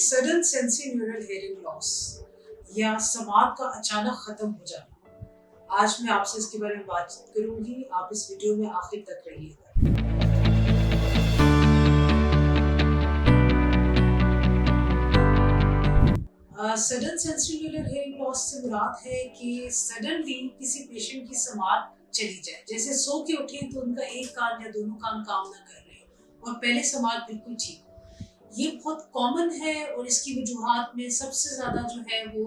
Sudden sensory hearing loss या समात का अचानक खत्म हो जाना, आज मैं आपसे इसके बारे में बात करूंगी। आप इस वीडियो में आखिर तक रहिएगा। सडन सेंसरी हेयरिंग लॉस से मुराद है कि सडनली किसी पेशेंट की समात चली जाए, जैसे सो के उठे तो उनका एक कान या दोनों कान काम ना कर रहे हो और पहले समात बिल्कुल ठीक हो। ये बहुत कॉमन है और इसकी वजूहात में सबसे ज़्यादा जो है वो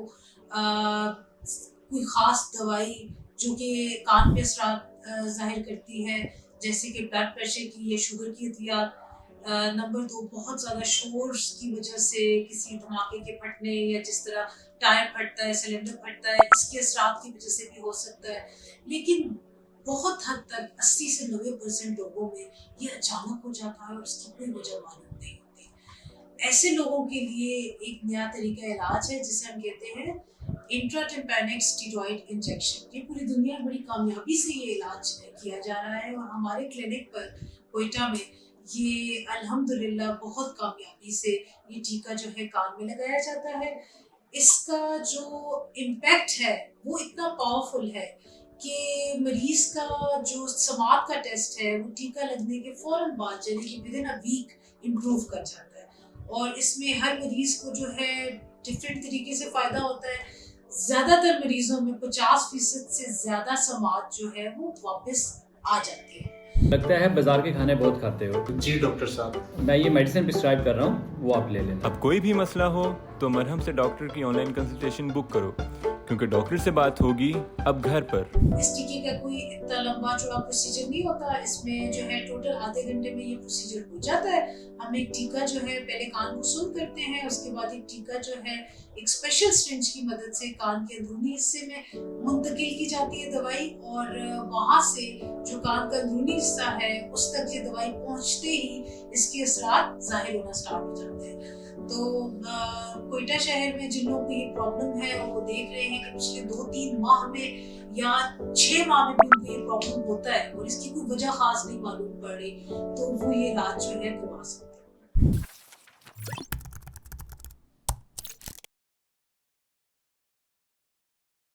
कोई ख़ास दवाई जो कि कान पे असरात ज़ाहिर करती है, जैसे कि ब्लड प्रेशर की या शुगर की अदवियात। नंबर 2, बहुत ज़्यादा शोर की वजह से किसी धमाके के फटने या जिस तरह टायर फटता है, सिलेंडर फटता है, इसके असरात की वजह से भी हो सकता है। लेकिन बहुत हद तक 80 से 90% लोगों में ये अचानक हो जाता है और इसकी कोई वजह मालूम नहीं होती। ऐसे लोगों के लिए एक नया तरीका इलाज है जिसे हम कहते हैं इंट्राटिम्पैनिक स्टेरॉइड इंजेक्शन। ये पूरी दुनिया में बड़ी कामयाबी से ये इलाज किया जा रहा है और हमारे क्लिनिक पर कोयटा में ये अल्हम्दुलिल्लाह बहुत कामयाबी से ये टीका जो है कान में लगाया जाता है। इसका जो इम्पैक्ट है वो इतना पावरफुल है कि मरीज का जो समात का टेस्ट है वो टीका लगने के फौरन बाद यानी कि within a week improve कर जाता है। और इसमें हर मरीज को जो है डिफरेंट तरीके से फायदा होता है। ज्यादातर मरीजों में 50% से ज्यादा समात जो है वो वापस आ जाती है। लगता है बाजार के खाने बहुत खाते हो। जी डॉक्टर साहब, मैं ये मेडिसिन प्रिस्क्राइब कर रहा हूँ, वो आप ले लेना। अब कोई भी मसला हो तो मरहम से डॉक्टर की ऑनलाइन कंसल्टेशन बुक करो, क्योंकि डॉक्टर से बात होगी अब घर पर। इस टीके का कोई इतना लंबा चौड़ा प्रोसीजर नहीं होता। इसमें जो है टोटल आधे घंटे में ये प्रोसीजर हो जाता है। हम एक टीका जो है पहले कान को सुन करते हैं, उसके बाद एक टीका जो है एक स्पेशल सिरिंज की मदद से कान के अंदरूनी हिस्से में मुंतकिल की जाती है दवाई, और वहां से जो कान का अंदरूनी हिस्सा है उस तक ये दवाई पहुंचते ही इसके असरात जाहिर होना स्टार्ट हो जाते हैं। तो कोयटा शहर में जिन लोगों को ये प्रॉब्लम है और वो देख रहे हैं कि पिछले 2-3 माह में या 6 माह में भी उनको ये प्रॉब्लम होता है और इसकी कोई वजह खास नहीं मालूम पड़ रही, तो वो ये इलाज जो है करवा सकते हैं।